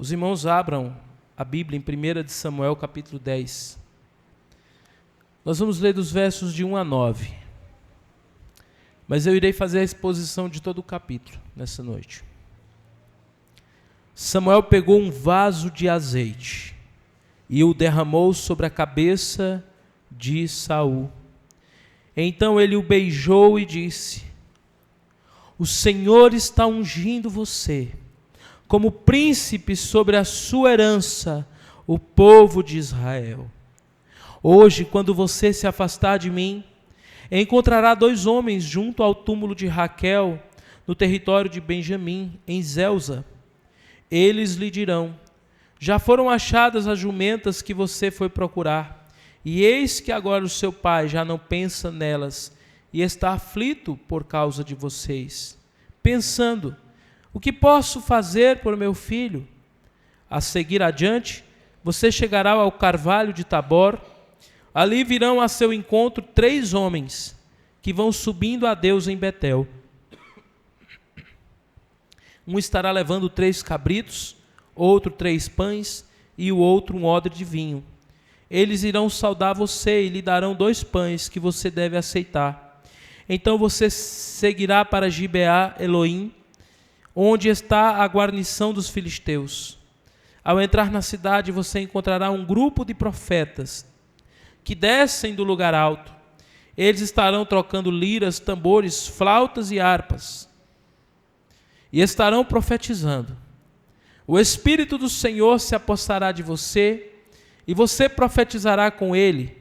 Os irmãos abram a Bíblia em 1 de Samuel, capítulo 10. Nós vamos ler dos versos de 1 a 9. Mas eu irei fazer a exposição de todo o capítulo nessa noite. Samuel pegou um vaso de azeite e o derramou sobre a cabeça de Saul. Então ele o beijou e disse: O Senhor está ungindo você como príncipe sobre a sua herança, o povo de Israel. Hoje, quando você se afastar de mim, encontrará 2 homens junto ao túmulo de Raquel, no território de Benjamim, em Zelza. Eles lhe dirão: já foram achadas as jumentas que você foi procurar, e eis que agora o seu pai já não pensa nelas, e está aflito por causa de vocês, pensando: o que posso fazer por meu filho? A seguir adiante, você chegará ao carvalho de Tabor. Ali virão a seu encontro 3 homens que vão subindo a Deus em Betel. Um estará levando 3 cabritos, outro 3 pães e o outro um odre de vinho. Eles irão saudar você e lhe darão 2 pães que você deve aceitar. Então você seguirá para Gibeá Elohim, onde está a guarnição dos filisteus. Ao entrar na cidade, você encontrará um grupo de profetas que descem do lugar alto. Eles estarão trocando liras, tambores, flautas e harpas, e estarão profetizando. O Espírito do Senhor se apossará de você, e você profetizará com ele,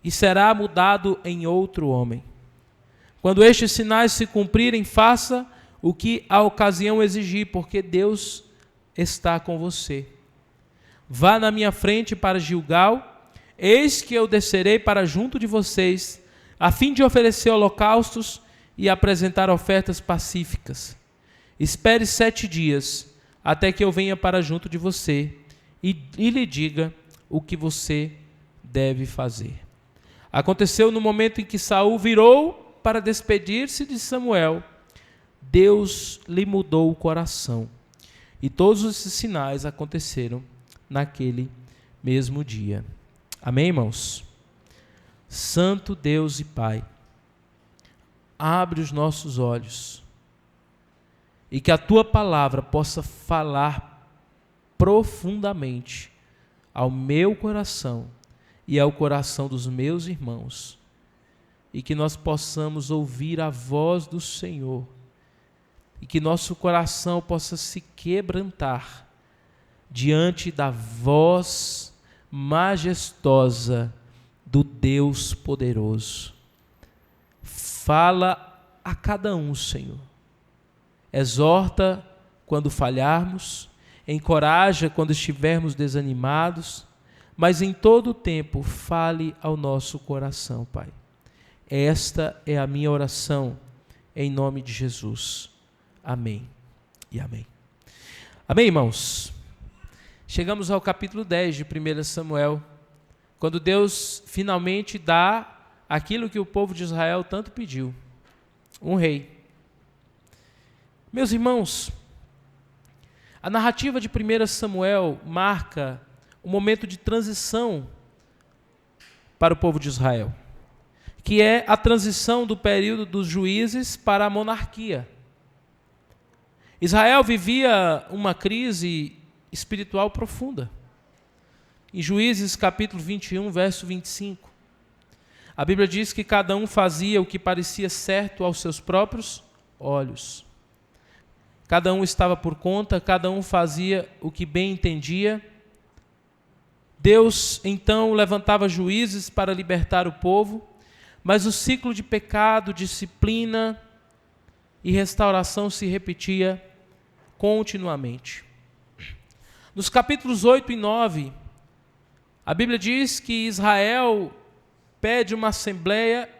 e será mudado em outro homem. Quando estes sinais se cumprirem, faça o que a ocasião exigir, porque Deus está com você. Vá na minha frente para Gilgal, eis que eu descerei para junto de vocês, a fim de oferecer holocaustos e apresentar ofertas pacíficas. Espere 7 dias, até que eu venha para junto de você, e lhe diga o que você deve fazer. Aconteceu no momento em que Saul virou para despedir-se de Samuel, Deus lhe mudou o coração. E todos esses sinais aconteceram naquele mesmo dia. Amém, irmãos? Santo Deus e Pai, abre os nossos olhos e que a Tua palavra possa falar profundamente ao meu coração e ao coração dos meus irmãos, e que nós possamos ouvir a voz do Senhor, e que nosso coração possa se quebrantar diante da voz majestosa do Deus poderoso. Fala a cada um, Senhor. Exorta quando falharmos, encoraja quando estivermos desanimados, mas em todo o tempo fale ao nosso coração, Pai. Esta é a minha oração, em nome de Jesus. Amém e amém. Amém, irmãos? Chegamos ao capítulo 10 de 1 Samuel, quando Deus finalmente dá aquilo que o povo de Israel tanto pediu: um rei. Meus irmãos, a narrativa de 1 Samuel marca um momento de transição para o povo de Israel, que é a transição do período dos juízes para a monarquia. Israel vivia uma crise espiritual profunda. Em Juízes capítulo 21, verso 25, a Bíblia diz que cada um fazia o que parecia certo aos seus próprios olhos. Cada um estava por conta, cada um fazia o que bem entendia. Deus então levantava juízes para libertar o povo, mas o ciclo de pecado, disciplina e restauração se repetia continuamente. Nos capítulos 8 e 9, a Bíblia diz que Israel pede uma assembleia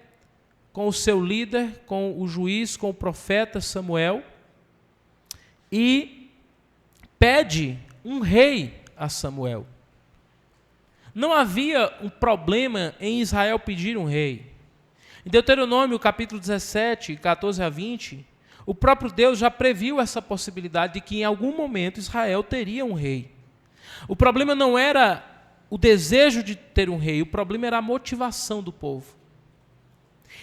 com o seu líder, com o juiz, com o profeta Samuel, e pede um rei a Samuel. Não havia um problema em Israel pedir um rei. Em Deuteronômio capítulo 17, 14 a 20, O próprio Deus já previu essa possibilidade de que em algum momento Israel teria um rei. O problema não era o desejo de ter um rei, o problema era a motivação do povo.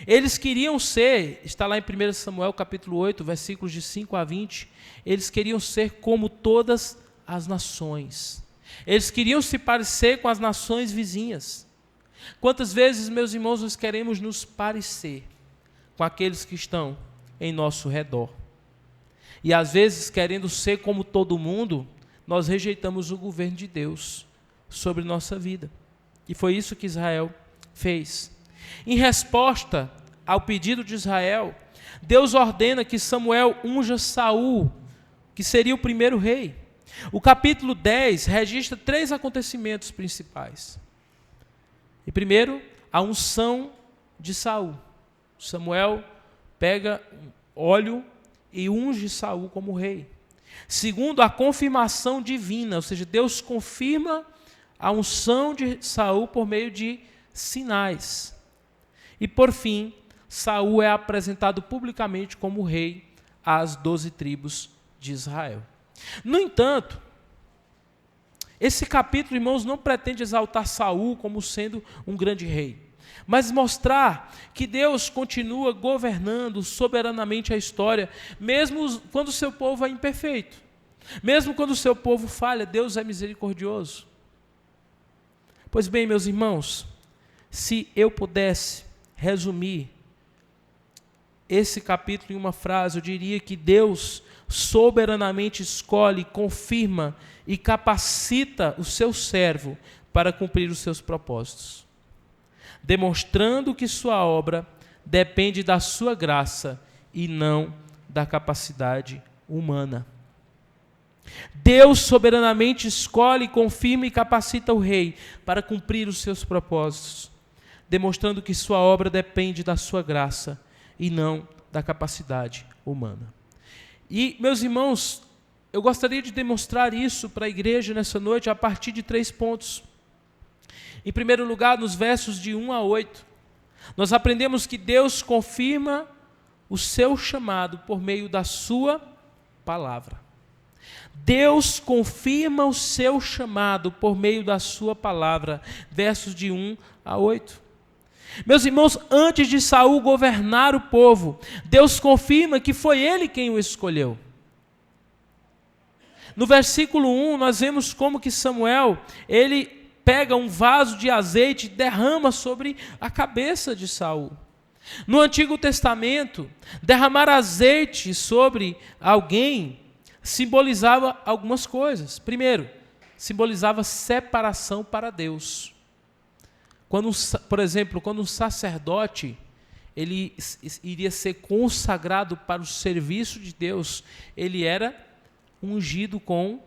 Eles queriam ser, está lá em 1 Samuel capítulo 8, versículos de 5 a 20, eles queriam ser como todas as nações. Eles queriam se parecer com as nações vizinhas. Quantas vezes, meus irmãos, nós queremos nos parecer com aqueles que estão em nosso redor? E às vezes, querendo ser como todo mundo, nós rejeitamos o governo de Deus sobre nossa vida. E foi isso que Israel fez. Em resposta ao pedido de Israel, Deus ordena que Samuel unja Saul, que seria o primeiro rei. O capítulo 10 registra 3 acontecimentos principais. E primeiro, a unção de Saul. Samuel pega óleo e unge Saul como rei. Segundo, a confirmação divina, ou seja, Deus confirma a unção de Saul por meio de sinais. E por fim, Saul é apresentado publicamente como rei às 12 tribos de Israel. No entanto, esse capítulo, irmãos, não pretende exaltar Saul como sendo um grande rei, mas mostrar que Deus continua governando soberanamente a história, mesmo quando o seu povo é imperfeito, mesmo quando o seu povo falha, Deus é misericordioso. Pois bem, meus irmãos, se eu pudesse resumir esse capítulo em uma frase, eu diria que Deus soberanamente escolhe, confirma e capacita o seu servo para cumprir os seus propósitos, demonstrando que sua obra depende da sua graça e não da capacidade humana. Deus soberanamente escolhe, confirma e capacita o rei para cumprir os seus propósitos, demonstrando que sua obra depende da sua graça e não da capacidade humana. E, meus irmãos, eu gostaria de demonstrar isso para a igreja nessa noite a partir de 3 pontos. Em primeiro lugar, nos versos de 1 a 8, nós aprendemos que Deus confirma o seu chamado por meio da sua palavra. Deus confirma o seu chamado por meio da sua palavra, versos de 1 a 8. Meus irmãos, antes de Saul governar o povo, Deus confirma que foi ele quem o escolheu. No versículo 1, nós vemos como que Samuel, ele pega um vaso de azeite e derrama sobre a cabeça de Saul. No Antigo Testamento, derramar azeite sobre alguém simbolizava algumas coisas. Primeiro, simbolizava separação para Deus. Por exemplo, quando um sacerdote ele iria ser consagrado para o serviço de Deus, ele era ungido com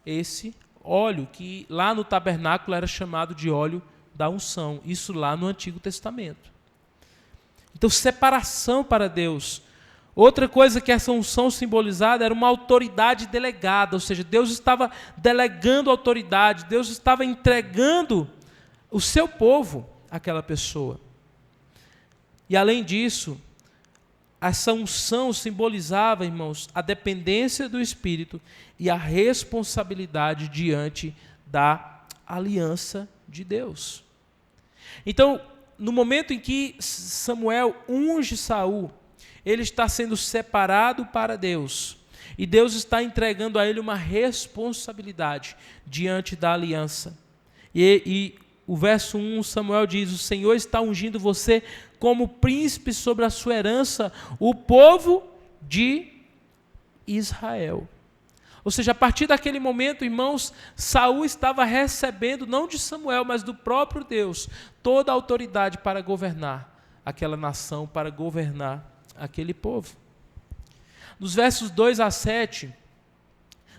esse óleo, que lá no tabernáculo era chamado de óleo da unção, isso lá no Antigo Testamento. Então, separação para Deus. Outra coisa que essa unção simbolizada era uma autoridade delegada, ou seja, Deus estava delegando autoridade, Deus estava entregando o seu povo àquela pessoa. E além disso, essa unção simbolizava, irmãos, a dependência do Espírito e a responsabilidade diante da aliança de Deus. Então, no momento em que Samuel unge Saul, ele está sendo separado para Deus. E Deus está entregando a ele uma responsabilidade diante da aliança. E o verso 1, Samuel diz: o Senhor está ungindo você como príncipe sobre a sua herança, o povo de Israel. Ou seja, a partir daquele momento, irmãos, Saul estava recebendo, não de Samuel, mas do próprio Deus, toda a autoridade para governar aquela nação, para governar aquele povo. Nos versos 2 a 7,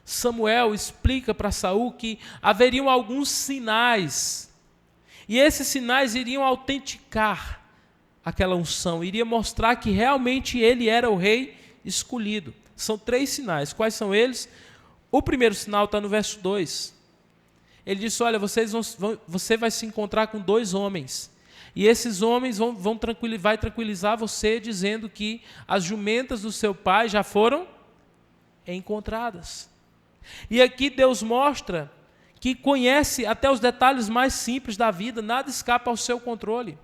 Samuel explica para Saul que haveriam alguns sinais, e esses sinais iriam autenticar aquela unção, iria mostrar que realmente ele era o rei escolhido. São 3 sinais. Quais são eles? O primeiro sinal está no verso 2. Ele disse: olha, você vai se encontrar com 2 homens, E esses homens vai tranquilizar você dizendo que as jumentas do seu pai já foram encontradas. E aqui Deus mostra que conhece até os detalhes mais simples da vida, nada escapa ao seu controle.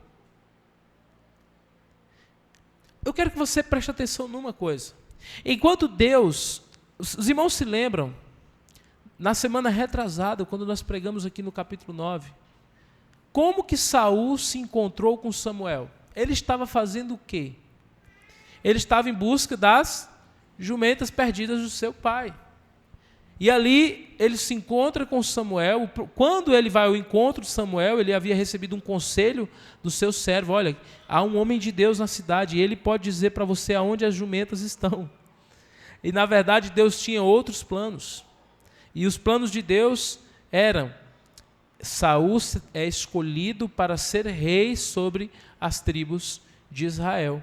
Eu quero que você preste atenção numa coisa. Enquanto Deus, os irmãos se lembram, na semana retrasada, quando nós pregamos aqui no capítulo 9, como que Saul se encontrou com Samuel? Ele estava fazendo o quê? Ele estava em busca das jumentas perdidas do seu pai. E ali ele se encontra com Samuel. Quando ele vai ao encontro de Samuel, ele havia recebido um conselho do seu servo. Olha, há um homem de Deus na cidade e ele pode dizer para você aonde as jumentas estão. E na verdade Deus tinha outros planos. E os planos de Deus eram: Saul é escolhido para ser rei sobre as tribos de Israel.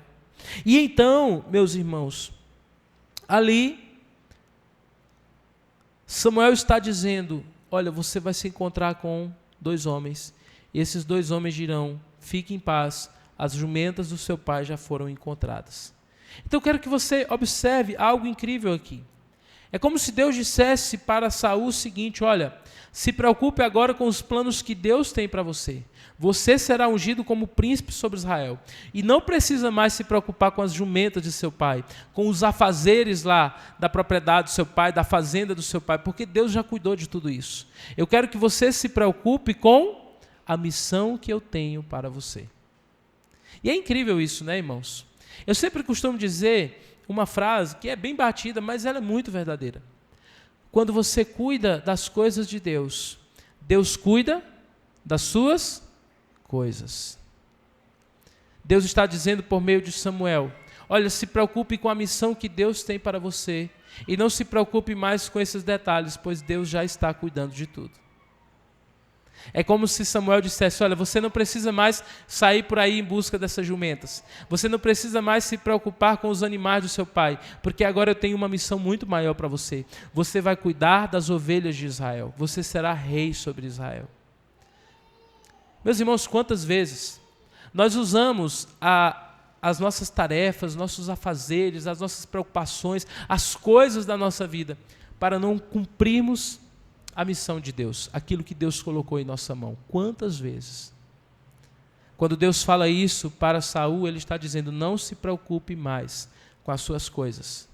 E então, meus irmãos, ali Samuel está dizendo: olha, você vai se encontrar com 2 homens, e esses 2 homens dirão: fique em paz, as jumentas do seu pai já foram encontradas. Então eu quero que você observe algo incrível aqui. É como se Deus dissesse para Saul o seguinte: olha, se preocupe agora com os planos que Deus tem para você. Você será ungido como príncipe sobre Israel. E não precisa mais se preocupar com as jumentas de seu pai, com os afazeres lá da propriedade do seu pai, da fazenda do seu pai, porque Deus já cuidou de tudo isso. Eu quero que você se preocupe com a missão que eu tenho para você. E é incrível isso, né, irmãos? Eu sempre costumo dizer uma frase que é bem batida, mas ela é muito verdadeira. Quando você cuida das coisas de Deus, Deus cuida das suas coisas. Deus está dizendo por meio de Samuel: olha, se preocupe com a missão que Deus tem para você e não se preocupe mais com esses detalhes, pois Deus já está cuidando de tudo. É como se Samuel dissesse: olha, você não precisa mais sair por aí em busca dessas jumentas. Você não precisa mais se preocupar com os animais do seu pai, porque agora eu tenho uma missão muito maior para você. Você vai cuidar das ovelhas de Israel. Você será rei sobre Israel. Meus irmãos, quantas vezes nós usamos as nossas tarefas, nossos afazeres, as nossas preocupações, as coisas da nossa vida, para não cumprirmos a missão de Deus, aquilo que Deus colocou em nossa mão. Quantas vezes? Quando Deus fala isso para Saul, ele está dizendo: não se preocupe mais com as suas coisas.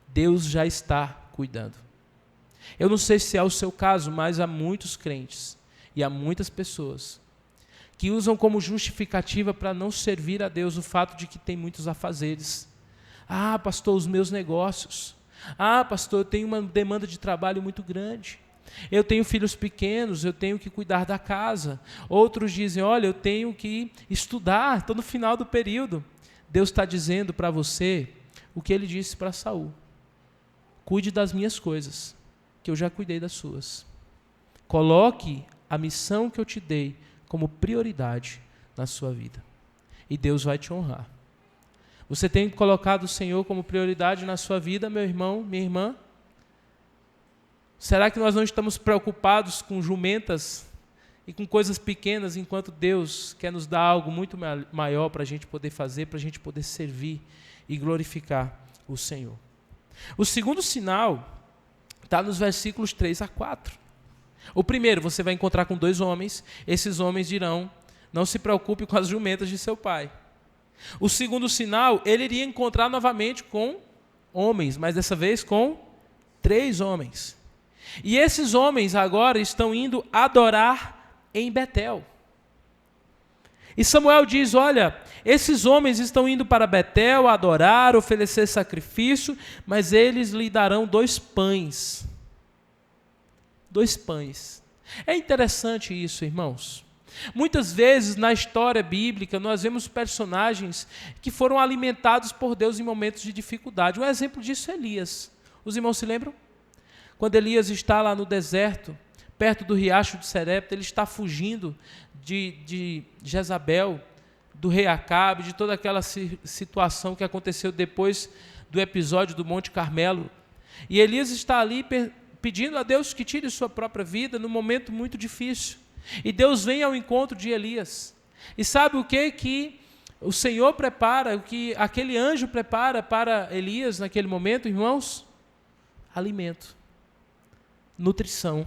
Deus já está cuidando. Eu não sei se é o seu caso, mas há muitos crentes e há muitas pessoas que usam como justificativa para não servir a Deus o fato de que tem muitos afazeres. Ah, pastor, os meus negócios. Ah, pastor, eu tenho uma demanda de trabalho muito grande. Eu tenho filhos pequenos, eu tenho que cuidar da casa. Outros dizem: olha, eu tenho que estudar, estou no final do período. Deus está dizendo para você o que ele disse para Saul: cuide das minhas coisas, que eu já cuidei das suas. Coloque a missão que eu te dei como prioridade na sua vida. E Deus vai te honrar. Você tem colocado o Senhor como prioridade na sua vida, meu irmão, minha irmã? Será que nós não estamos preocupados com jumentas e com coisas pequenas, enquanto Deus quer nos dar algo muito maior para a gente poder fazer, para a gente poder servir e glorificar o Senhor? O segundo sinal está nos versículos 3 a 4. O primeiro, você vai encontrar com 2 homens. Esses homens dirão: não se preocupe com as jumentas de seu pai. O segundo sinal, ele iria encontrar novamente com homens, mas dessa vez com 3 homens. E esses homens agora estão indo adorar em Betel. E Samuel diz: olha, esses homens estão indo para Betel adorar, oferecer sacrifício, mas eles lhe darão 2 pães. 2 pães. É interessante isso, irmãos. Muitas vezes na história bíblica nós vemos personagens que foram alimentados por Deus em momentos de dificuldade. Um exemplo disso é Elias. Os irmãos se lembram? Quando Elias está lá no deserto, perto do riacho de Serepta, ele está fugindo de Jezabel, do rei Acabe, de toda aquela situação que aconteceu depois do episódio do Monte Carmelo. E Elias está ali pedindo a Deus que tire sua própria vida num momento muito difícil. E Deus vem ao encontro de Elias. E sabe o que o Senhor prepara, o que aquele anjo prepara para Elias naquele momento, irmãos? Alimento, nutrição.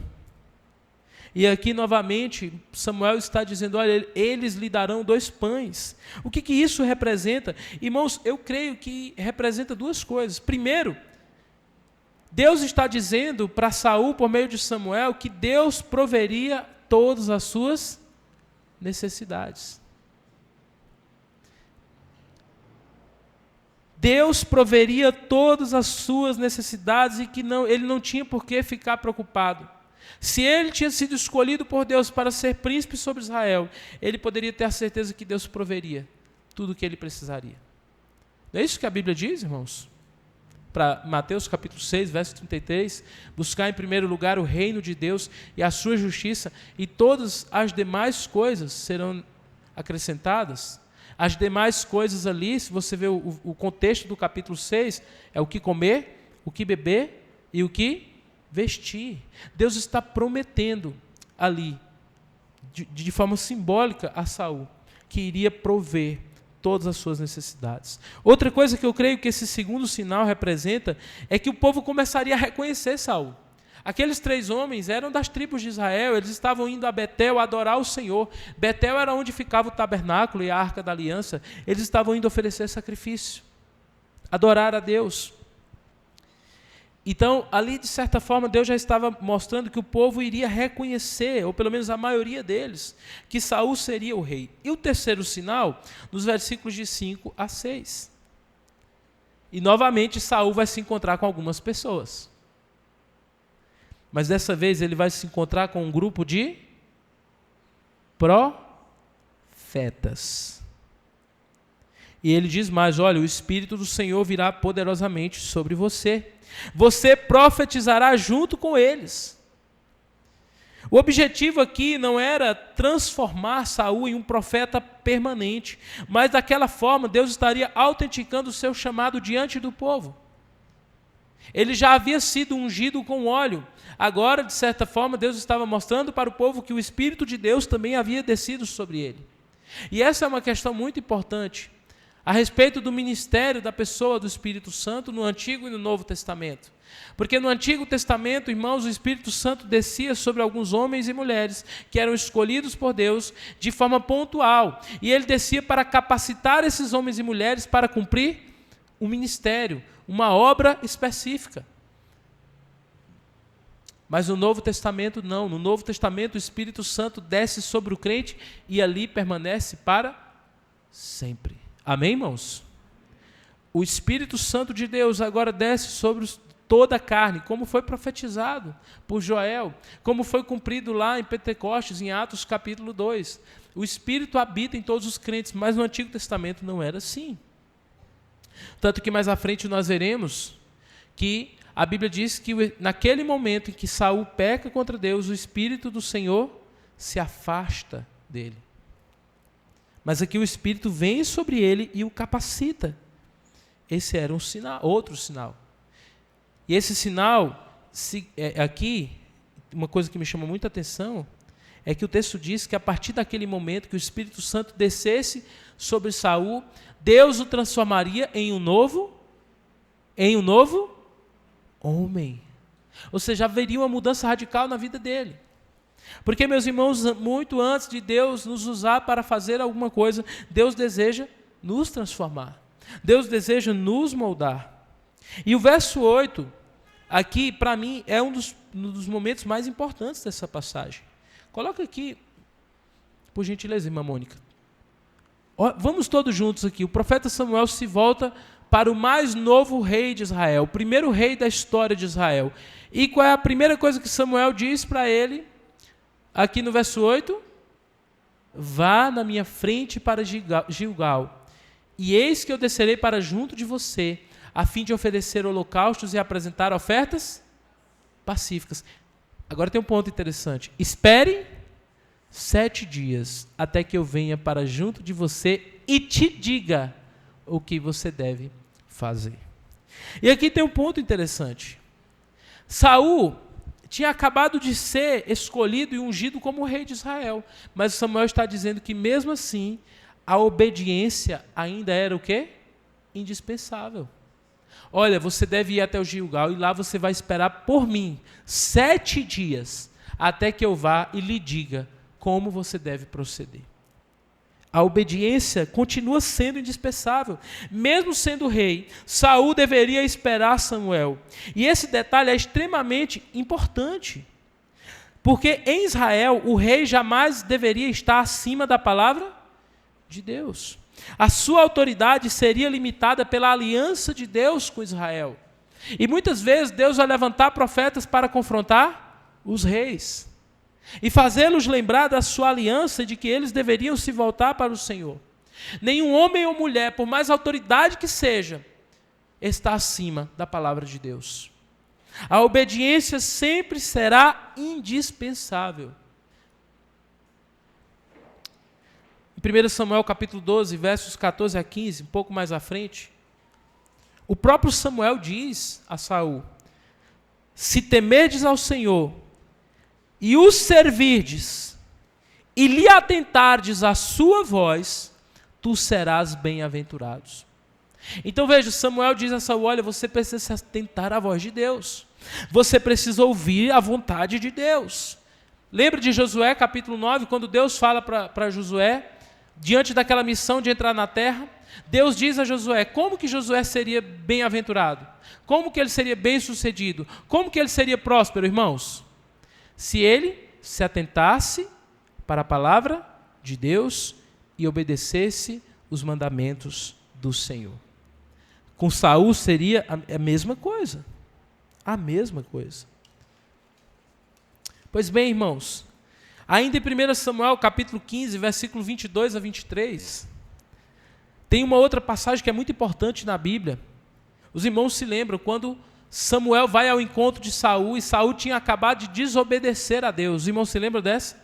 E aqui novamente Samuel está dizendo, olha, eles lhe darão 2 pães. O que isso representa? Irmãos, eu creio que representa 2 coisas. Primeiro, Deus está dizendo para Saul, por meio de Samuel, que Deus proveria todas as suas necessidades. Deus proveria todas as suas necessidades e que ele não tinha por que ficar preocupado. Se ele tinha sido escolhido por Deus para ser príncipe sobre Israel, ele poderia ter a certeza que Deus proveria tudo o que ele precisaria. Não é isso que a Bíblia diz, irmãos? Para Mateus capítulo 6, verso 33, buscar em primeiro lugar o reino de Deus e a sua justiça, e todas as demais coisas serão acrescentadas. As demais coisas ali, se você ver o contexto do capítulo 6, é o que comer, o que beber e o que vestir. Deus está prometendo ali, de forma simbólica a Saul, que iria prover todas as suas necessidades. Outra coisa que eu creio que esse segundo sinal representa é que o povo começaria a reconhecer Saul. Aqueles 3 homens eram das tribos de Israel, eles estavam indo a Betel adorar o Senhor. Betel era onde ficava o tabernáculo e a arca da aliança. Eles estavam indo oferecer sacrifício, adorar a Deus. Então, ali, de certa forma, Deus já estava mostrando que o povo iria reconhecer, ou pelo menos a maioria deles, que Saul seria o rei. E o terceiro sinal, nos versículos de 5 a 6. E, novamente, Saul vai se encontrar com algumas pessoas. Mas, dessa vez, ele vai se encontrar com um grupo de profetas. E ele diz mais, olha, o Espírito do Senhor virá poderosamente sobre você. Você profetizará junto com eles. O objetivo aqui não era transformar Saul em um profeta permanente, mas daquela forma Deus estaria autenticando o seu chamado diante do povo. Ele já havia sido ungido com óleo. Agora, de certa forma, Deus estava mostrando para o povo que o Espírito de Deus também havia descido sobre ele. E essa é uma questão muito importante a respeito do ministério da pessoa do Espírito Santo no Antigo e no Novo Testamento. Porque no Antigo Testamento, irmãos, o Espírito Santo descia sobre alguns homens e mulheres que eram escolhidos por Deus de forma pontual. E ele descia para capacitar esses homens e mulheres para cumprir um ministério, uma obra específica. Mas no Novo Testamento não. No Novo Testamento o Espírito Santo desce sobre o crente e ali permanece para sempre. Amém, irmãos? O Espírito Santo de Deus agora desce sobre toda a carne, como foi profetizado por Joel, como foi cumprido lá em Pentecostes, em Atos capítulo 2. O Espírito habita em todos os crentes, mas no Antigo Testamento não era assim. Tanto que mais à frente nós veremos que a Bíblia diz que naquele momento em que Saul peca contra Deus, o Espírito do Senhor se afasta dele. Mas aqui o Espírito vem sobre ele e o capacita. Esse era um sinal, outro sinal. E esse sinal, aqui, uma coisa que me chama muita atenção, é que o texto diz que a partir daquele momento que o Espírito Santo descesse sobre Saul, Deus o transformaria em um novo homem. Ou seja, haveria uma mudança radical na vida dele. Porque, meus irmãos, muito antes de Deus nos usar para fazer alguma coisa, Deus deseja nos transformar. Deus deseja nos moldar. E o verso 8, aqui, para mim, é um dos momentos mais importantes dessa passagem. Coloca aqui, por gentileza, irmã Mônica. Vamos todos juntos aqui. O profeta Samuel se volta para o mais novo rei de Israel, o primeiro rei da história de Israel. E qual é a primeira coisa que Samuel diz para ele? Aqui no verso 8, vá na minha frente para Gilgal, e eis que eu descerei para junto de você, a fim de oferecer holocaustos e apresentar ofertas pacíficas. Agora tem um ponto interessante. Espere 7 dias, até que eu venha para junto de você e te diga o que você deve fazer. E aqui tem um ponto interessante. Saul tinha acabado de ser escolhido e ungido como rei de Israel. Mas Samuel está dizendo que mesmo assim, a obediência ainda era o quê? Indispensável. Olha, você deve ir até o Gilgal e lá você vai esperar por mim 7 dias até que eu vá e lhe diga como você deve proceder. A obediência continua sendo indispensável. Mesmo sendo rei, Saul deveria esperar Samuel. E esse detalhe é extremamente importante. Porque em Israel, o rei jamais deveria estar acima da palavra de Deus. A sua autoridade seria limitada pela aliança de Deus com Israel. E muitas vezes Deus vai levantar profetas para confrontar os reis e fazê-los lembrar da sua aliança, de que eles deveriam se voltar para o Senhor. Nenhum homem ou mulher, por mais autoridade que seja, está acima da palavra de Deus. A obediência sempre será indispensável. Em 1 Samuel capítulo 12, versos 14 a 15, um pouco mais à frente, o próprio Samuel diz a Saul: se temerdes ao Senhor e o servirdes e lhe atentardes à sua voz, tu serás bem-aventurado. Então veja, Samuel diz a Saul: olha, você precisa se atentar à voz de Deus. Você precisa ouvir a vontade de Deus. Lembra de Josué capítulo 9, quando Deus fala para Josué, diante daquela missão de entrar na terra, Deus diz a Josué como que Josué seria bem-aventurado, como que ele seria bem-sucedido, como que ele seria próspero, irmãos? Se ele se atentasse para a palavra de Deus e obedecesse os mandamentos do Senhor. Com Saul seria a mesma coisa. A mesma coisa. Pois bem, irmãos, ainda em 1 Samuel capítulo 15, versículo 22 a 23, tem uma outra passagem que é muito importante na Bíblia. Os irmãos se lembram quando Samuel vai ao encontro de Saul, e Saul tinha acabado de desobedecer a Deus. Os irmãos se lembram dessa?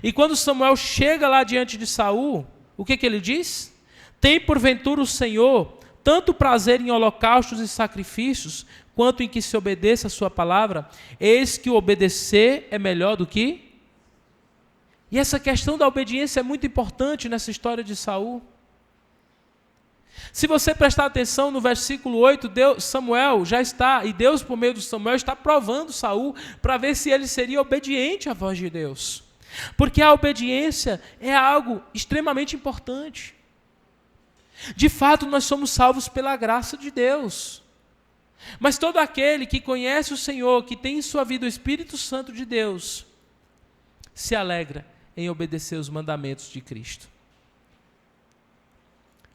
E quando Samuel chega lá diante de Saul, o que ele diz? Tem porventura o Senhor tanto prazer em holocaustos e sacrifícios, quanto em que se obedeça a sua palavra? Eis que o obedecer é melhor do que... E essa questão da obediência é muito importante nessa história de Saul. Se você prestar atenção no versículo 8, Samuel já está, e Deus por meio de Samuel está provando Saul para ver se ele seria obediente à voz de Deus. Porque a obediência é algo extremamente importante. De fato, nós somos salvos pela graça de Deus. Mas todo aquele que conhece o Senhor, que tem em sua vida o Espírito Santo de Deus, se alegra em obedecer os mandamentos de Cristo.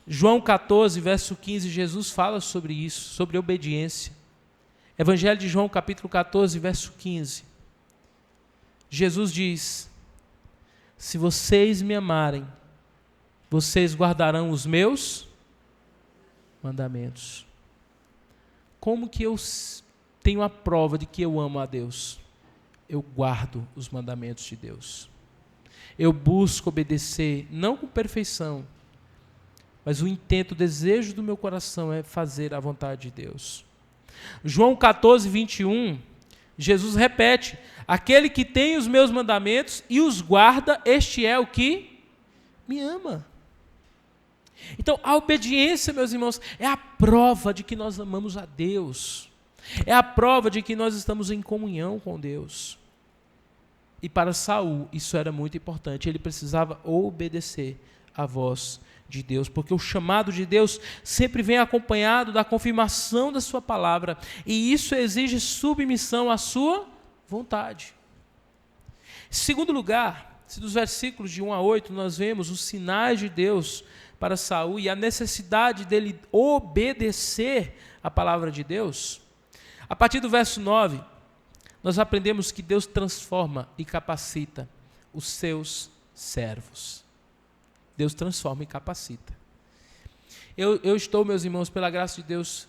João 14, verso 15, Jesus fala sobre isso, sobre obediência. Evangelho de João, capítulo 14, verso 15. Jesus diz: se vocês me amarem, vocês guardarão os meus mandamentos. Como que eu tenho a prova de que eu amo a Deus? Eu guardo os mandamentos de Deus. Eu busco obedecer, não com perfeição, mas o intento, o desejo do meu coração é fazer a vontade de Deus. João 14, 21, Jesus repete: aquele que tem os meus mandamentos e os guarda, este é o que me ama. Então, a obediência, meus irmãos, é a prova de que nós amamos a Deus. É a prova de que nós estamos em comunhão com Deus. E para Saul, isso era muito importante. Ele precisava obedecer à voz de Deus, porque o chamado de Deus sempre vem acompanhado da confirmação da sua palavra, e isso exige submissão à sua vontade. Em segundo lugar, se dos versículos de 1 a 8 nós vemos os sinais de Deus para Saul e a necessidade dele obedecer à palavra de Deus, a partir do verso 9, nós aprendemos que Deus transforma e capacita os seus servos. Deus transforma e capacita. Eu estou, meus irmãos, pela graça de Deus,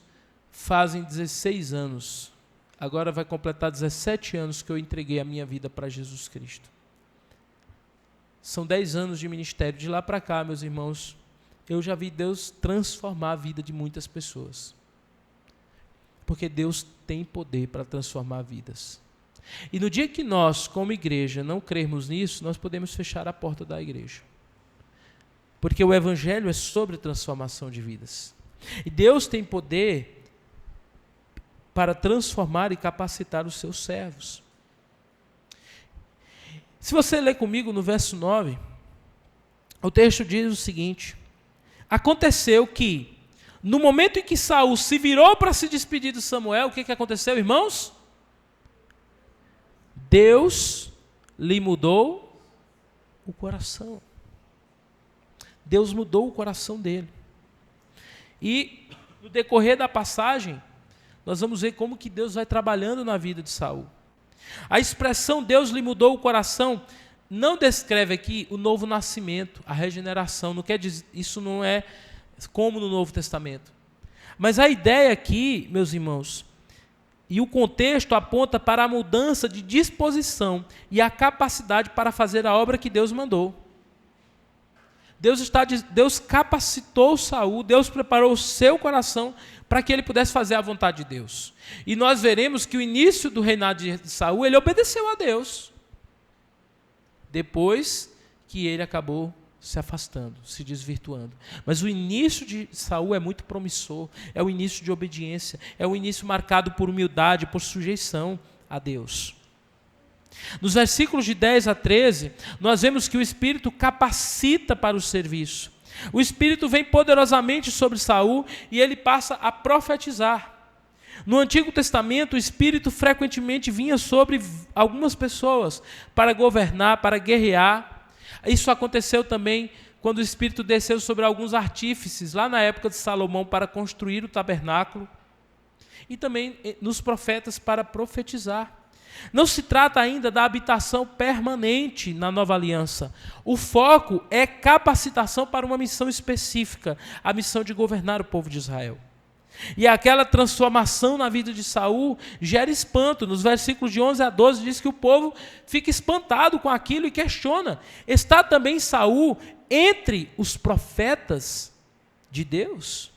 fazem 16 anos. Agora vai completar 17 anos que eu entreguei a minha vida para Jesus Cristo. São 10 anos de ministério. De lá para cá, meus irmãos, eu já vi Deus transformar a vida de muitas pessoas. Porque Deus tem poder para transformar vidas. E no dia que nós, como igreja, não crermos nisso, nós podemos fechar a porta da igreja. Porque o evangelho é sobre transformação de vidas. E Deus tem poder para transformar e capacitar os seus servos. Se você ler comigo no verso 9, o texto diz o seguinte: aconteceu que, no momento em que Saul se virou para se despedir de Samuel, o que aconteceu, irmãos? Deus lhe mudou o coração. Deus mudou o coração dele. E no decorrer da passagem, nós vamos ver como que Deus vai trabalhando na vida de Saul. A expressão Deus lhe mudou o coração não descreve aqui o novo nascimento, a regeneração. Não quer dizer, isso não é como no Novo Testamento. Mas a ideia aqui, meus irmãos, e o contexto aponta para a mudança de disposição e a capacidade para fazer a obra que Deus mandou. Deus capacitou Saul, Deus preparou o seu coração para que ele pudesse fazer a vontade de Deus. E nós veremos que o início do reinado de Saul, ele obedeceu a Deus. Depois que ele acabou se afastando, se desvirtuando. Mas o início de Saul é muito promissor, é o início de obediência, é o início marcado por humildade, por sujeição a Deus. Nos versículos de 10 a 13, nós vemos que o Espírito capacita para o serviço. O Espírito vem poderosamente sobre Saul e ele passa a profetizar. No Antigo Testamento, o Espírito frequentemente vinha sobre algumas pessoas para governar, para guerrear. Isso aconteceu também quando o Espírito desceu sobre alguns artífices, lá na época de Salomão, para construir o tabernáculo. E também nos profetas para profetizar. Não se trata ainda da habitação permanente na nova aliança. O foco é capacitação para uma missão específica, a missão de governar o povo de Israel. E aquela transformação na vida de Saul gera espanto. Nos versículos de 11 a 12 diz que o povo fica espantado com aquilo e questiona: está também Saul entre os profetas de Deus?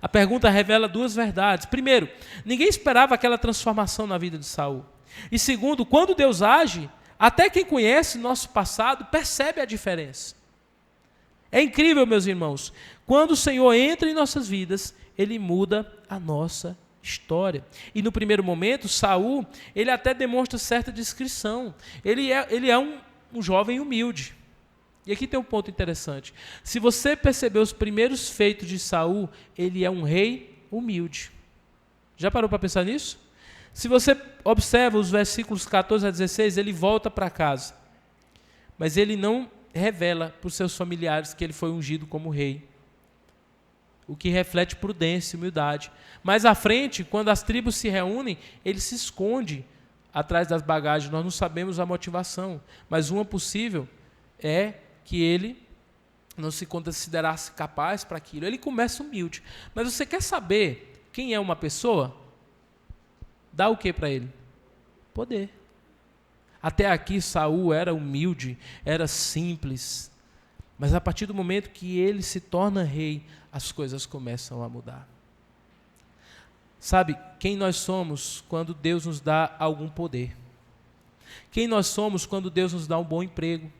A pergunta revela duas verdades. Primeiro, ninguém esperava aquela transformação na vida de Saul. E segundo, quando Deus age, até quem conhece nosso passado percebe a diferença. É incrível, meus irmãos, quando o Senhor entra em nossas vidas, Ele muda a nossa história. E no primeiro momento, Saul, ele até demonstra certa discrição. Ele é um jovem humilde. E aqui tem um ponto interessante. Se você perceber os primeiros feitos de Saul, ele é um rei humilde. Já parou para pensar nisso? Se você observa os versículos 14 a 16, ele volta para casa. Mas ele não revela para os seus familiares que ele foi ungido como rei. O que reflete prudência e humildade. Mais à frente, quando as tribos se reúnem, ele se esconde atrás das bagagens. Nós não sabemos a motivação, mas uma possível é que ele não se considerasse capaz para aquilo. Ele começa humilde. Mas você quer saber quem é uma pessoa? Dá o que para ele? Poder. Até aqui Saul era humilde, era simples. Mas a partir do momento que ele se torna rei, as coisas começam a mudar. Sabe, quem nós somos quando Deus nos dá algum poder? Quem nós somos quando Deus nos dá um bom emprego?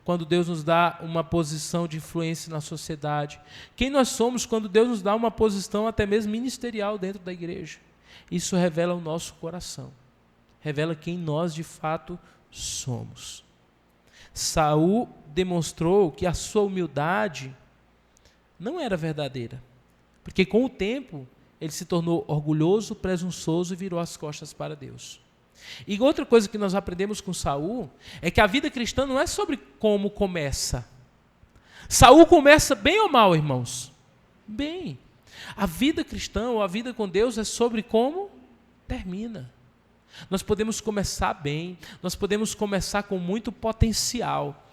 Quando Deus nos dá uma posição de influência na sociedade? Quem nós somos quando Deus nos dá uma posição até mesmo ministerial dentro da igreja? Isso revela o nosso coração. Revela quem nós de fato somos. Saul demonstrou que a sua humildade não era verdadeira, porque com o tempo ele se tornou orgulhoso, presunçoso e virou as costas para Deus. E outra coisa que nós aprendemos com Saul é que a vida cristã não é sobre como começa. Saul começa bem ou mal, irmãos? Bem. A vida cristã ou a vida com Deus é sobre como termina. Nós podemos começar bem, nós podemos começar com muito potencial,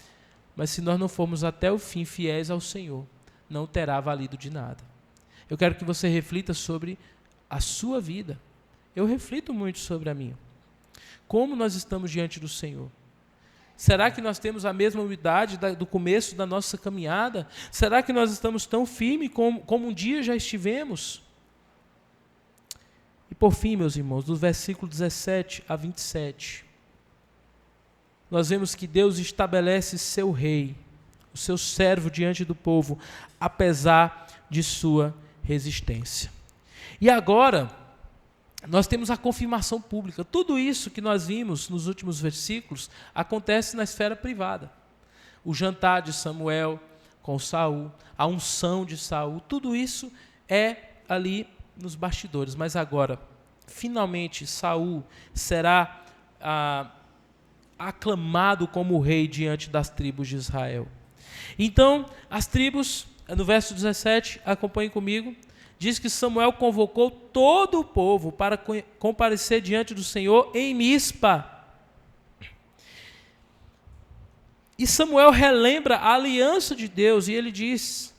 mas se nós não formos até o fim fiéis ao Senhor, não terá valido de nada. Eu quero que você reflita sobre a sua vida. Eu reflito muito sobre a minha. Como nós estamos diante do Senhor? Será que nós temos a mesma humildade do começo da nossa caminhada? Será que nós estamos tão firmes como um dia já estivemos? E por fim, meus irmãos, do versículo 17 a 27, nós vemos que Deus estabelece seu rei, o seu servo diante do povo, apesar de sua resistência. E agora, nós temos a confirmação pública. Tudo isso que nós vimos nos últimos versículos acontece na esfera privada. O jantar de Samuel com Saul, a unção de Saul, tudo isso é ali nos bastidores. Mas agora, finalmente, Saul será aclamado como rei diante das tribos de Israel. Então, as tribos, no verso 17, acompanhem comigo, diz que Samuel convocou todo o povo para comparecer diante do Senhor em Mispa. E Samuel relembra a aliança de Deus e ele diz: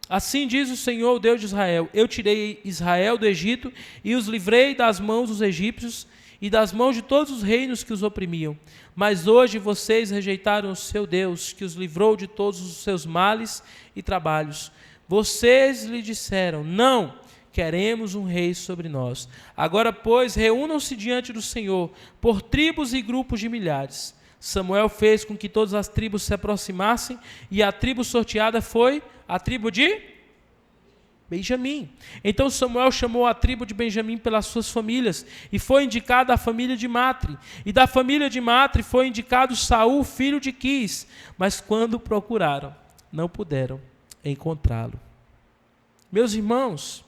assim diz o Senhor, o Deus de Israel, eu tirei Israel do Egito e os livrei das mãos dos egípcios e das mãos de todos os reinos que os oprimiam. Mas hoje vocês rejeitaram o seu Deus, que os livrou de todos os seus males e trabalhos. Vocês lhe disseram: não, queremos um rei sobre nós. Agora, pois, reúnam-se diante do Senhor, por tribos e grupos de milhares. Samuel fez com que todas as tribos se aproximassem, e a tribo sorteada foi a tribo de Benjamim. Então Samuel chamou a tribo de Benjamim pelas suas famílias, e foi indicada a família de Matre. E da família de Matre foi indicado Saul, filho de Quis. Mas quando procuraram, não puderam encontrá-lo. Meus irmãos,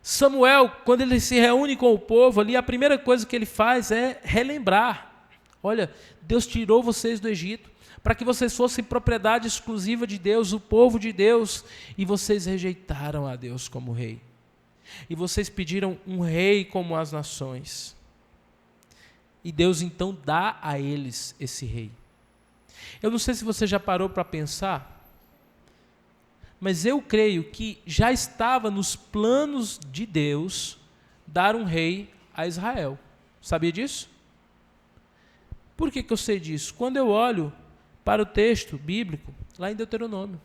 Samuel, quando ele se reúne com o povo ali, a primeira coisa que ele faz é relembrar: olha, Deus tirou vocês do Egito para que vocês fossem propriedade exclusiva de Deus, o povo de Deus, e vocês rejeitaram a Deus como rei. E vocês pediram um rei como as nações. E Deus então dá a eles esse rei. Eu não sei se você já parou para pensar, mas eu creio que já estava nos planos de Deus dar um rei a Israel. Sabia disso? Por que eu sei disso? Quando eu olho para o texto bíblico, lá em Deuteronômio.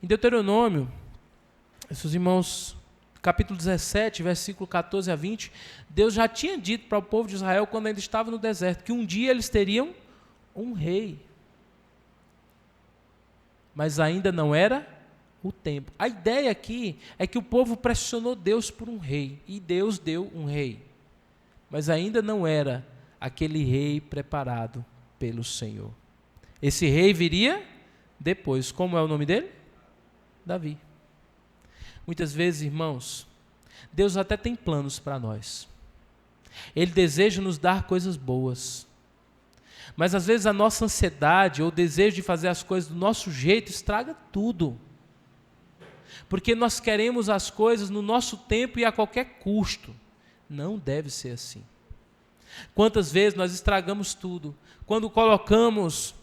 Em Deuteronômio, esses irmãos, capítulo 17, versículo 14 a 20, Deus já tinha dito para o povo de Israel, quando ainda estava no deserto, que um dia eles teriam um rei. Mas ainda não era o tempo. A ideia aqui é que o povo pressionou Deus por um rei, e Deus deu um rei. Mas ainda não era aquele rei preparado pelo Senhor. Esse rei viria depois. Como é o nome dele? Davi. Muitas vezes, irmãos, Deus até tem planos para nós. Ele deseja nos dar coisas boas. Mas às vezes a nossa ansiedade ou o desejo de fazer as coisas do nosso jeito estraga tudo. Porque nós queremos as coisas no nosso tempo e a qualquer custo. Não deve ser assim. Quantas vezes nós estragamos tudo quando colocamos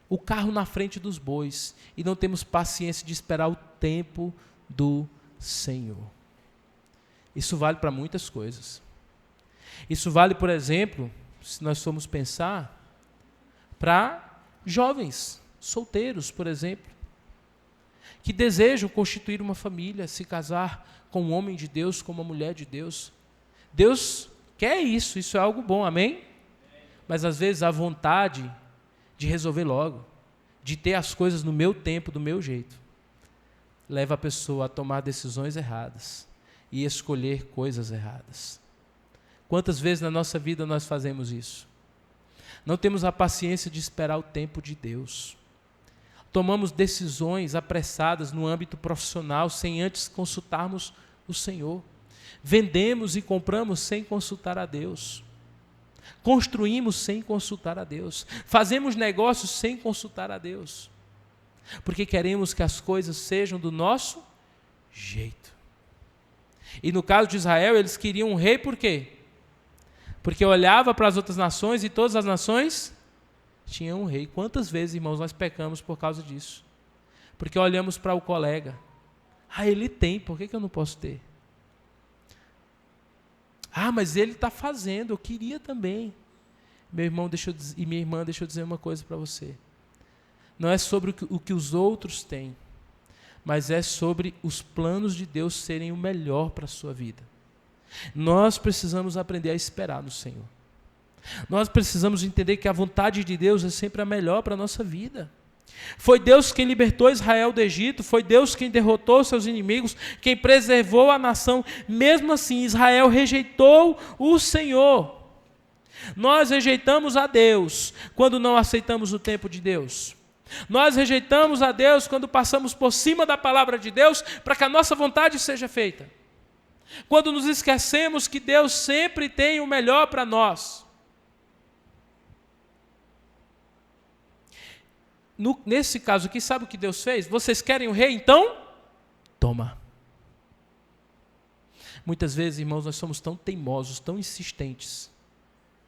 o carro na frente dos bois e não temos paciência de esperar o tempo do Senhor. Isso vale para muitas coisas. Isso vale, por exemplo, se nós formos pensar, para jovens solteiros, por exemplo, que desejam constituir uma família, se casar com um homem de Deus, com uma mulher de Deus. Deus quer isso é algo bom, amém? Mas às vezes a vontade de resolver logo, de ter as coisas no meu tempo, do meu jeito, leva a pessoa a tomar decisões erradas e escolher coisas erradas. Quantas vezes na nossa vida nós fazemos isso? Não temos a paciência de esperar o tempo de Deus. Tomamos decisões apressadas no âmbito profissional sem antes consultarmos o Senhor. Vendemos e compramos sem consultar a Deus. Construímos sem consultar a Deus. Fazemos negócios sem consultar a Deus. Porque queremos que as coisas sejam do nosso jeito. E no caso de Israel, eles queriam um rei por quê? Porque olhava para as outras nações e todas as nações tinham um rei. Quantas vezes, irmãos, nós pecamos por causa disso? Porque olhamos para o colega. Ah, ele tem, por que eu não posso ter? Ah, mas ele está fazendo, eu queria também. Meu irmão, e minha irmã, deixa eu dizer uma coisa para você. Não é sobre o que os outros têm, mas é sobre os planos de Deus serem o melhor para a sua vida. Nós precisamos aprender a esperar no Senhor. Nós precisamos entender que a vontade de Deus é sempre a melhor para a nossa vida. Foi Deus quem libertou Israel do Egito, foi Deus quem derrotou seus inimigos, quem preservou a nação. Mesmo assim, Israel rejeitou o Senhor. Nós rejeitamos a Deus quando não aceitamos o tempo de Deus. Nós rejeitamos a Deus quando passamos por cima da palavra de Deus para que a nossa vontade seja feita. Quando nos esquecemos que Deus sempre tem o melhor para nós. Nesse caso aqui, sabe o que Deus fez? Vocês querem o rei? Então, toma. Muitas vezes, irmãos, nós somos tão teimosos, tão insistentes.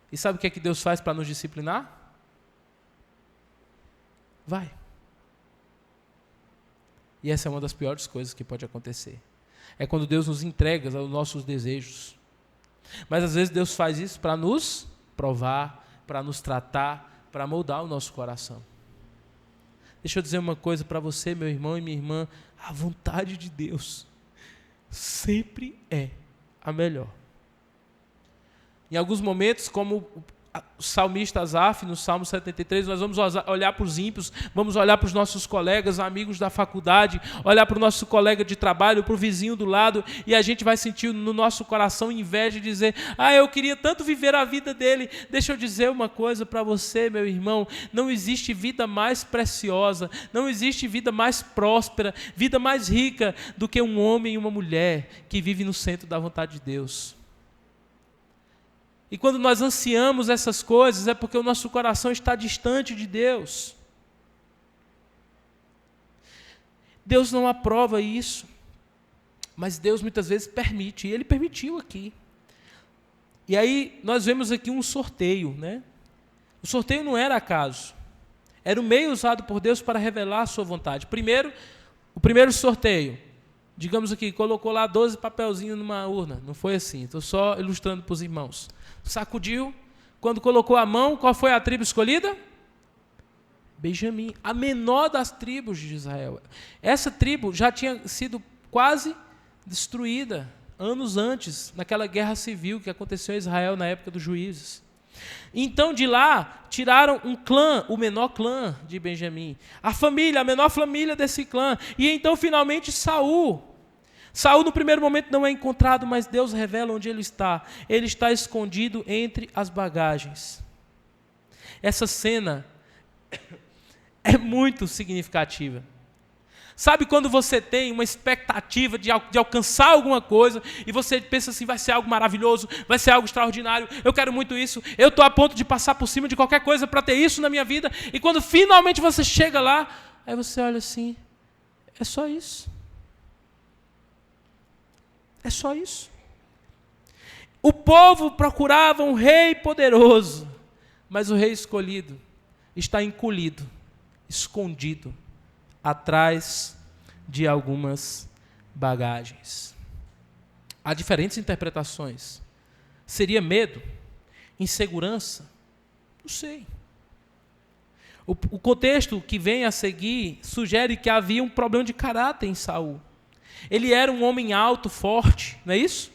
E sabe o que é que Deus faz para nos disciplinar? Vai. E essa é uma das piores coisas que pode acontecer. É quando Deus nos entrega aos nossos desejos. Mas às vezes Deus faz isso para nos provar, para nos tratar, para moldar o nosso coração. Deixa eu dizer uma coisa para você, meu irmão e minha irmã. A vontade de Deus sempre é a melhor. Em alguns momentos, como o salmista Asaf, no Salmo 73, nós vamos olhar para os ímpios, vamos olhar para os nossos colegas, amigos da faculdade, olhar para o nosso colega de trabalho, para o vizinho do lado, e a gente vai sentir no nosso coração inveja e dizer, eu queria tanto viver a vida dele. Deixa eu dizer uma coisa para você, meu irmão, não existe vida mais preciosa, não existe vida mais próspera, vida mais rica do que um homem e uma mulher que vive no centro da vontade de Deus. E quando nós ansiamos essas coisas, é porque o nosso coração está distante de Deus. Deus não aprova isso, mas Deus muitas vezes permite, e Ele permitiu aqui. E aí nós vemos aqui um sorteio, né? O sorteio não era acaso, era o meio usado por Deus para revelar a sua vontade. O primeiro sorteio, digamos aqui, colocou lá 12 papelzinhos numa urna, não foi assim, estou só ilustrando para os irmãos. Sacudiu, quando colocou a mão, qual foi a tribo escolhida? Benjamim, a menor das tribos de Israel. Essa tribo já tinha sido quase destruída anos antes, naquela guerra civil que aconteceu em Israel na época dos juízes. Então de lá tiraram um clã, o menor clã de Benjamim, a menor família desse clã, e então finalmente Saul no primeiro momento não é encontrado, mas Deus revela onde ele está. Ele está escondido entre as bagagens. Essa cena é muito significativa. Sabe quando você tem uma expectativa de alcançar alguma coisa e você pensa assim, vai ser algo maravilhoso, vai ser algo extraordinário, eu quero muito isso, eu estou a ponto de passar por cima de qualquer coisa para ter isso na minha vida, e quando finalmente você chega lá, aí você olha assim, é só isso. É só isso. O povo procurava um rei poderoso, mas o rei escolhido está encolhido, escondido, atrás de algumas bagagens. Há diferentes interpretações. Seria medo? Insegurança? Não sei. O contexto que vem a seguir sugere que havia um problema de caráter em Saul. Ele era um homem alto, forte, não é isso?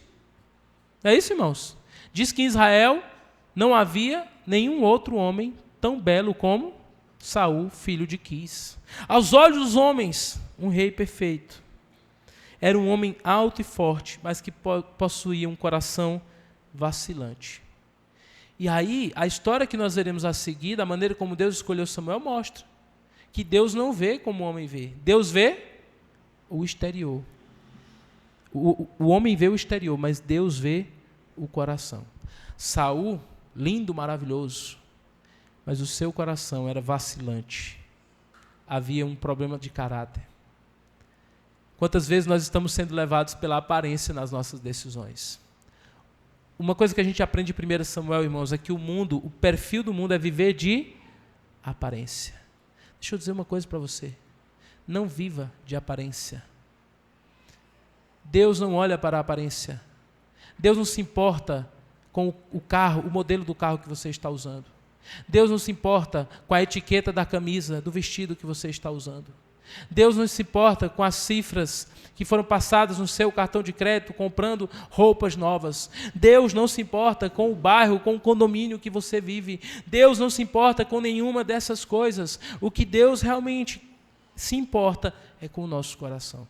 Não é isso, irmãos? Diz que em Israel não havia nenhum outro homem tão belo como Saul, filho de Quis. Aos olhos dos homens, um rei perfeito. Era um homem alto e forte, mas que possuía um coração vacilante. E aí, a história que nós veremos a seguir, da maneira como Deus escolheu Samuel, mostra que Deus não vê como o homem vê. Deus vê o exterior. O homem vê o exterior, mas Deus vê o coração. Saul, lindo, maravilhoso, mas o seu coração era vacilante. Havia um problema de caráter. Quantas vezes nós estamos sendo levados pela aparência nas nossas decisões? Uma coisa que a gente aprende em 1 Samuel, irmãos, é que o perfil do mundo é viver de aparência. Deixa eu dizer uma coisa para você. Não viva de aparência. Deus não olha para a aparência. Deus não se importa com o carro, o modelo do carro que você está usando. Deus não se importa com a etiqueta da camisa, do vestido que você está usando. Deus não se importa com as cifras que foram passadas no seu cartão de crédito comprando roupas novas. Deus não se importa com o bairro, com o condomínio que você vive. Deus não se importa com nenhuma dessas coisas. O que Deus realmente se importa é com o nosso coração.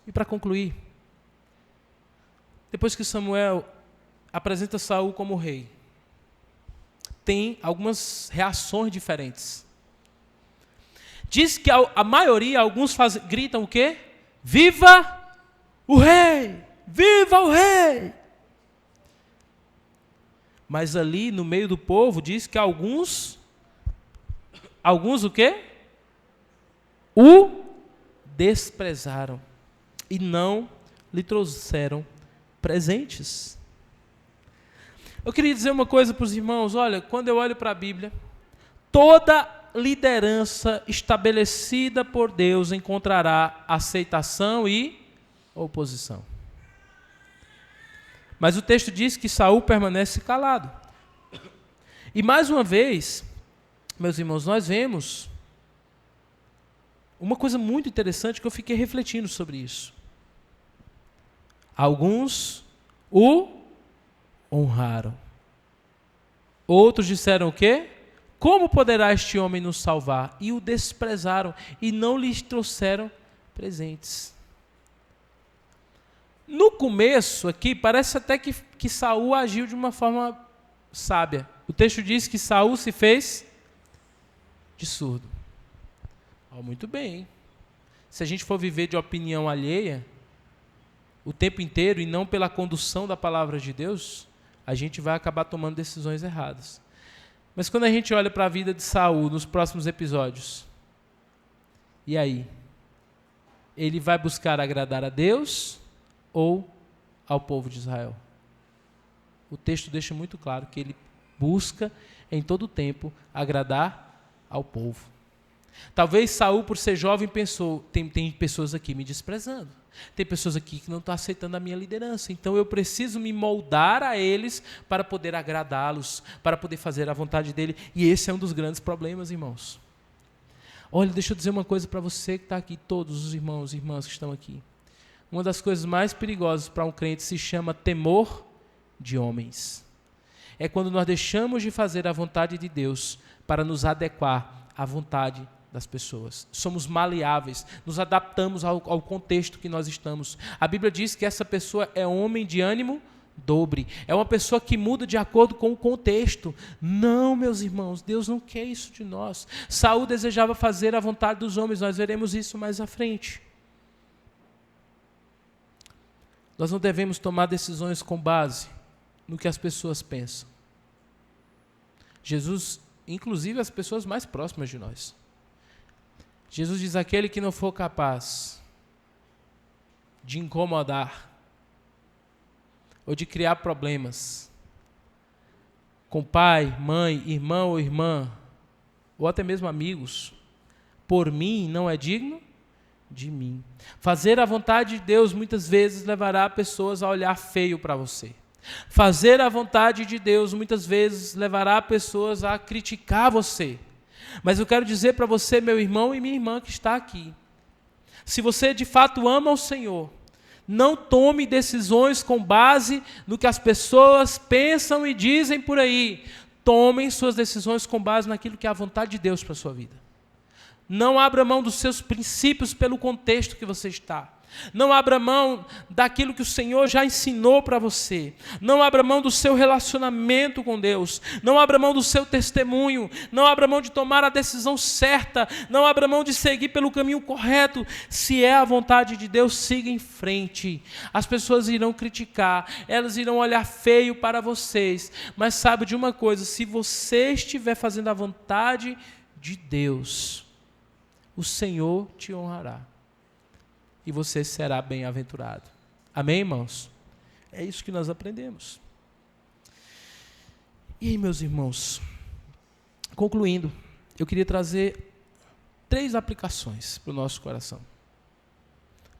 E para concluir, depois que Samuel apresenta Saul como rei, tem algumas reações diferentes. Diz que a maioria, alguns gritam o quê? Viva o rei! Viva o rei! Mas ali no meio do povo diz que alguns o quê? O desprezaram e não lhe trouxeram presentes. Eu queria dizer uma coisa para os irmãos, olha, quando eu olho para a Bíblia, toda liderança estabelecida por Deus encontrará aceitação e oposição. Mas o texto diz que Saul permanece calado. E mais uma vez, meus irmãos, nós vemos uma coisa muito interessante que eu fiquei refletindo sobre isso. Alguns o honraram. Outros disseram o quê? Como poderá este homem nos salvar? E o desprezaram e não lhes trouxeram presentes. No começo aqui, parece até que Saul agiu de uma forma sábia. O texto diz que Saul se fez de surdo. Muito bem, hein? Se a gente for viver de opinião alheia o tempo inteiro e não pela condução da palavra de Deus, a gente vai acabar tomando decisões erradas. Mas quando a gente olha para a vida de Saul nos próximos episódios, e aí? Ele vai buscar agradar a Deus ou ao povo de Israel? O texto deixa muito claro que ele busca em todo o tempo agradar ao povo. Talvez Saul, por ser jovem, pensou, tem pessoas aqui me desprezando. Tem pessoas aqui que não estão aceitando a minha liderança. Então eu preciso me moldar a eles para poder agradá-los, para poder fazer a vontade dele. E esse é um dos grandes problemas, irmãos. Olha, deixa eu dizer uma coisa para você que está aqui, todos os irmãos e irmãs que estão aqui. Uma das coisas mais perigosas para um crente se chama temor de homens. É quando nós deixamos de fazer a vontade de Deus para nos adequar à vontade das pessoas. Somos maleáveis, nos adaptamos ao contexto que nós estamos. A Bíblia diz que essa pessoa é homem de ânimo dobre. É uma pessoa que muda de acordo com o contexto. Não, meus irmãos, Deus não quer isso de nós. Saul desejava fazer a vontade dos homens, nós veremos isso mais à frente. Nós não devemos tomar decisões com base no que as pessoas pensam. Jesus, inclusive as pessoas mais próximas de nós. Jesus diz, aquele que não for capaz de incomodar ou de criar problemas com pai, mãe, irmão ou irmã, ou até mesmo amigos, por mim não é digno de mim. Fazer a vontade de Deus muitas vezes levará pessoas a olhar feio para você. Fazer a vontade de Deus muitas vezes levará pessoas a criticar você. Mas eu quero dizer para você, meu irmão e minha irmã que está aqui, se você de fato ama o Senhor, não tome decisões com base no que as pessoas pensam e dizem por aí. Tomem suas decisões com base naquilo que é a vontade de Deus para a sua vida. Não abra mão dos seus princípios pelo contexto que você está. Não abra mão daquilo que o Senhor já ensinou para você. Não abra mão do seu relacionamento com Deus. Não abra mão do seu testemunho. Não abra mão de tomar a decisão certa. Não abra mão de seguir pelo caminho correto. Se é a vontade de Deus, siga em frente. As pessoas irão criticar, elas irão olhar feio para vocês. Mas saiba de uma coisa, se você estiver fazendo a vontade de Deus, o Senhor te honrará. E você será bem-aventurado. Amém, irmãos? É isso que nós aprendemos. E aí, meus irmãos, concluindo, eu queria trazer 3 aplicações para o nosso coração.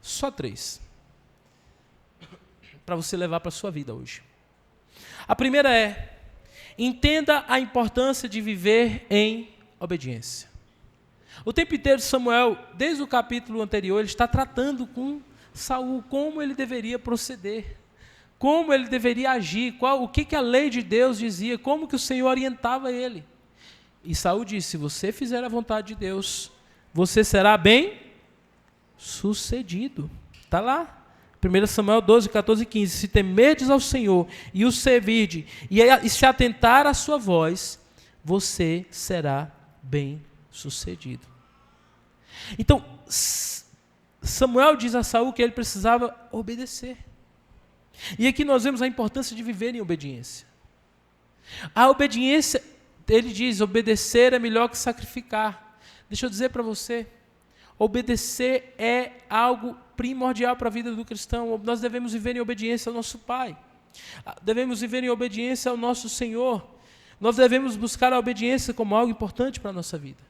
Só 3. Para você levar para a sua vida hoje. A primeira é, entenda a importância de viver em obediência. O tempo inteiro Samuel, desde o capítulo anterior, ele está tratando com Saul, como ele deveria proceder, como ele deveria agir, o que a lei de Deus dizia, como que o Senhor orientava ele. E Saul disse: se você fizer a vontade de Deus, você será bem sucedido. Está lá, 1 Samuel 12, 14 e 15. Se temerdes ao Senhor e o servirdes, e se atentar à sua voz, você será bem sucedido. Então, Samuel diz a Saul que ele precisava obedecer. E aqui nós vemos a importância de viver em obediência. A obediência, ele diz, obedecer é melhor que sacrificar. Deixa eu dizer para você, obedecer é algo primordial para a vida do cristão. Nós devemos viver em obediência ao nosso Pai. Devemos viver em obediência ao nosso Senhor. Nós devemos buscar a obediência como algo importante para a nossa vida.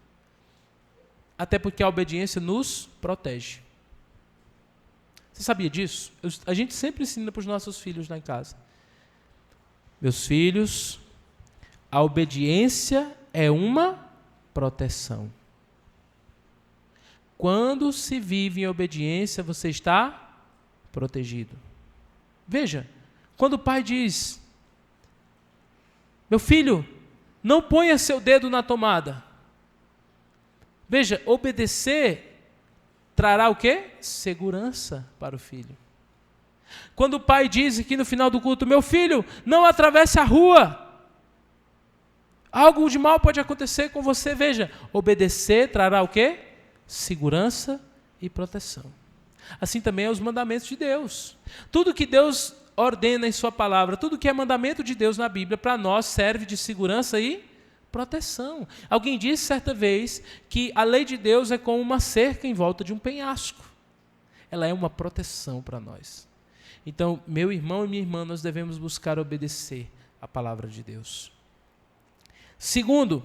Até porque a obediência nos protege. Você sabia disso? A gente sempre ensina para os nossos filhos lá em casa. Meus filhos, a obediência é uma proteção. Quando se vive em obediência, você está protegido. Veja, quando o pai diz: meu filho, não ponha seu dedo na tomada. Veja, obedecer trará o quê? Segurança para o filho. Quando o pai diz aqui no final do culto: meu filho, não atravesse a rua. Algo de mal pode acontecer com você. Veja, obedecer trará o quê? Segurança e proteção. Assim também é os mandamentos de Deus. Tudo que Deus ordena em sua palavra, tudo que é mandamento de Deus na Bíblia, para nós serve de segurança e proteção. Alguém disse certa vez que a lei de Deus é como uma cerca em volta de um penhasco. Ela é uma proteção para nós. Então, meu irmão e minha irmã, nós devemos buscar obedecer a palavra de Deus. Segundo,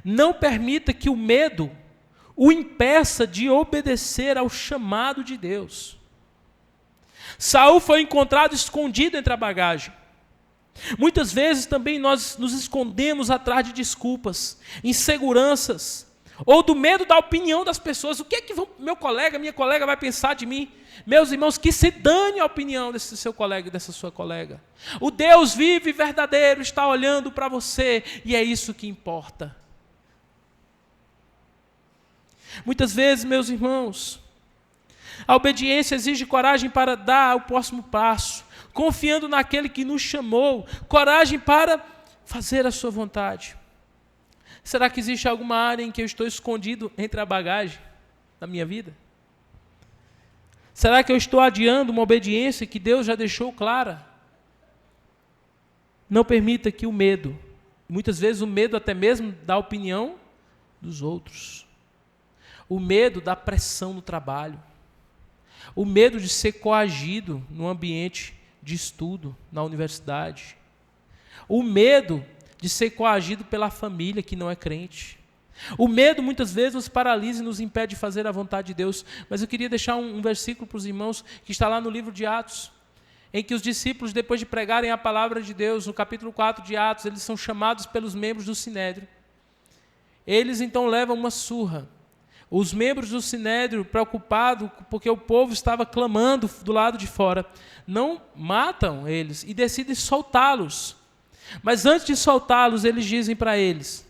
não permita que o medo o impeça de obedecer ao chamado de Deus. Saul foi encontrado escondido entre a bagagem. Muitas vezes também nós nos escondemos atrás de desculpas, inseguranças, ou do medo da opinião das pessoas. O que é que meu colega, minha colega vai pensar de mim? Meus irmãos, que se dane a opinião desse seu colega e dessa sua colega. O Deus vivo e verdadeiro está olhando para você e é isso que importa. Muitas vezes, meus irmãos, a obediência exige coragem para dar o próximo passo, confiando naquele que nos chamou, coragem para fazer a sua vontade. Será que existe alguma área em que eu estou escondido entre a bagagem da minha vida? Será que eu estou adiando uma obediência que Deus já deixou clara? Não permita que o medo, muitas vezes o medo até mesmo da opinião dos outros, o medo da pressão no trabalho, o medo de ser coagido no ambiente de estudo, na universidade, o medo de ser coagido pela família que não é crente. O medo muitas vezes nos paralisa e nos impede de fazer a vontade de Deus. Mas eu queria deixar um versículo para os irmãos que está lá no livro de Atos, em que os discípulos, depois de pregarem a palavra de Deus, no capítulo 4 de Atos, eles são chamados pelos membros do Sinédrio. Eles então levam uma surra. Os membros do Sinédrio, preocupados porque o povo estava clamando do lado de fora, não matam eles e decidem soltá-los. Mas antes de soltá-los, eles dizem para eles: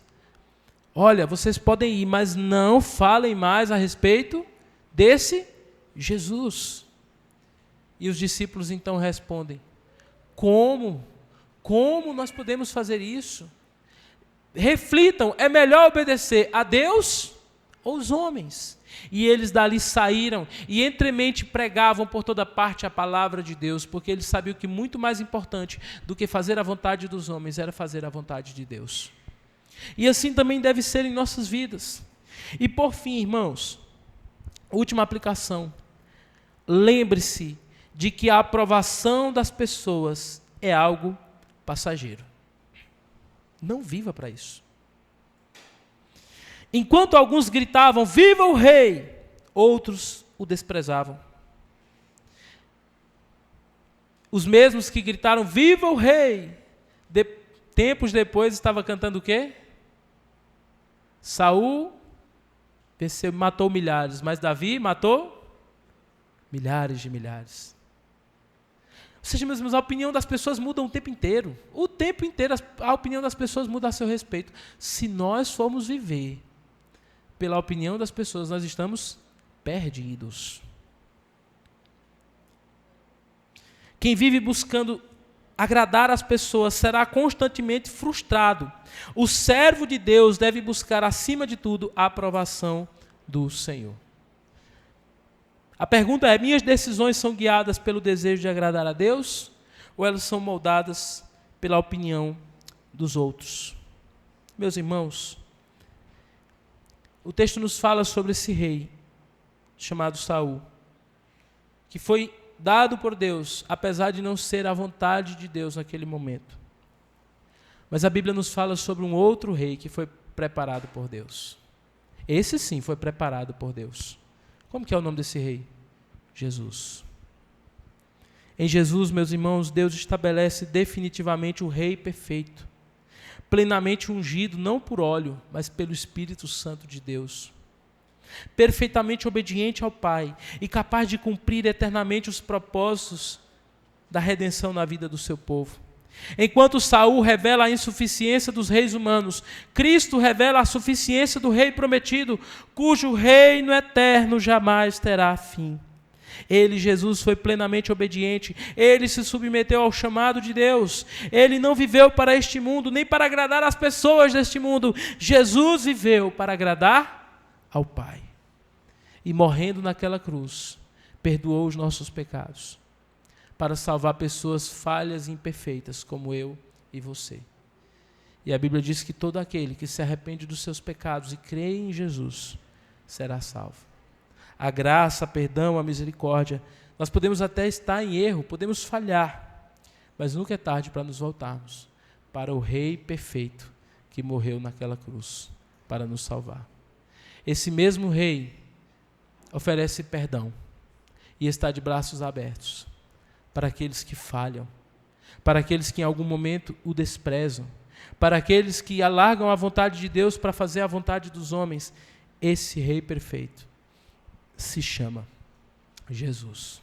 olha, vocês podem ir, mas não falem mais a respeito desse Jesus. E os discípulos então respondem: como? Como nós podemos fazer isso? Reflitam, é melhor obedecer a Deus ou os homens? E eles dali saíram e entremente pregavam por toda parte a palavra de Deus, porque eles sabiam que muito mais importante do que fazer a vontade dos homens era fazer a vontade de Deus. E assim também deve ser em nossas vidas. E por fim, irmãos, última aplicação. Lembre-se de que a aprovação das pessoas é algo passageiro. Não viva para isso. Enquanto alguns gritavam: viva o rei, outros o desprezavam. Os mesmos que gritaram: viva o rei, tempos depois estava cantando o quê? Saul venceu, matou milhares, mas Davi matou milhares de milhares. Ou seja, meus irmãos, a opinião das pessoas muda o tempo inteiro. O tempo inteiro a opinião das pessoas muda a seu respeito. Se nós formos viver pela opinião das pessoas, nós estamos perdidos. Quem vive buscando agradar as pessoas será constantemente frustrado. O servo de Deus deve buscar, acima de tudo, a aprovação do Senhor. A pergunta é: minhas decisões são guiadas pelo desejo de agradar a Deus ou elas são moldadas pela opinião dos outros? Meus irmãos, o texto nos fala sobre esse rei chamado Saul, que foi dado por Deus, apesar de não ser a vontade de Deus naquele momento. Mas a Bíblia nos fala sobre um outro rei que foi preparado por Deus. Esse sim foi preparado por Deus. Como que é o nome desse rei? Jesus. Em Jesus, meus irmãos, Deus estabelece definitivamente o rei perfeito, plenamente ungido, não por óleo, mas pelo Espírito Santo de Deus, perfeitamente obediente ao Pai e capaz de cumprir eternamente os propósitos da redenção na vida do seu povo. Enquanto Saul revela a insuficiência dos reis humanos, Cristo revela a suficiência do rei prometido, cujo reino eterno jamais terá fim. Ele, Jesus, foi plenamente obediente, ele se submeteu ao chamado de Deus, ele não viveu para este mundo, nem para agradar as pessoas deste mundo. Jesus viveu para agradar ao Pai. E morrendo naquela cruz, perdoou os nossos pecados, para salvar pessoas falhas e imperfeitas, como eu e você. E a Bíblia diz que todo aquele que se arrepende dos seus pecados e crê em Jesus, será salvo. A graça, a perdão, a misericórdia, nós podemos até estar em erro, podemos falhar, mas nunca é tarde para nos voltarmos para o Rei perfeito que morreu naquela cruz para nos salvar. Esse mesmo Rei oferece perdão e está de braços abertos para aqueles que falham, para aqueles que em algum momento o desprezam, para aqueles que alargam a vontade de Deus para fazer a vontade dos homens. Esse Rei perfeito se chama Jesus.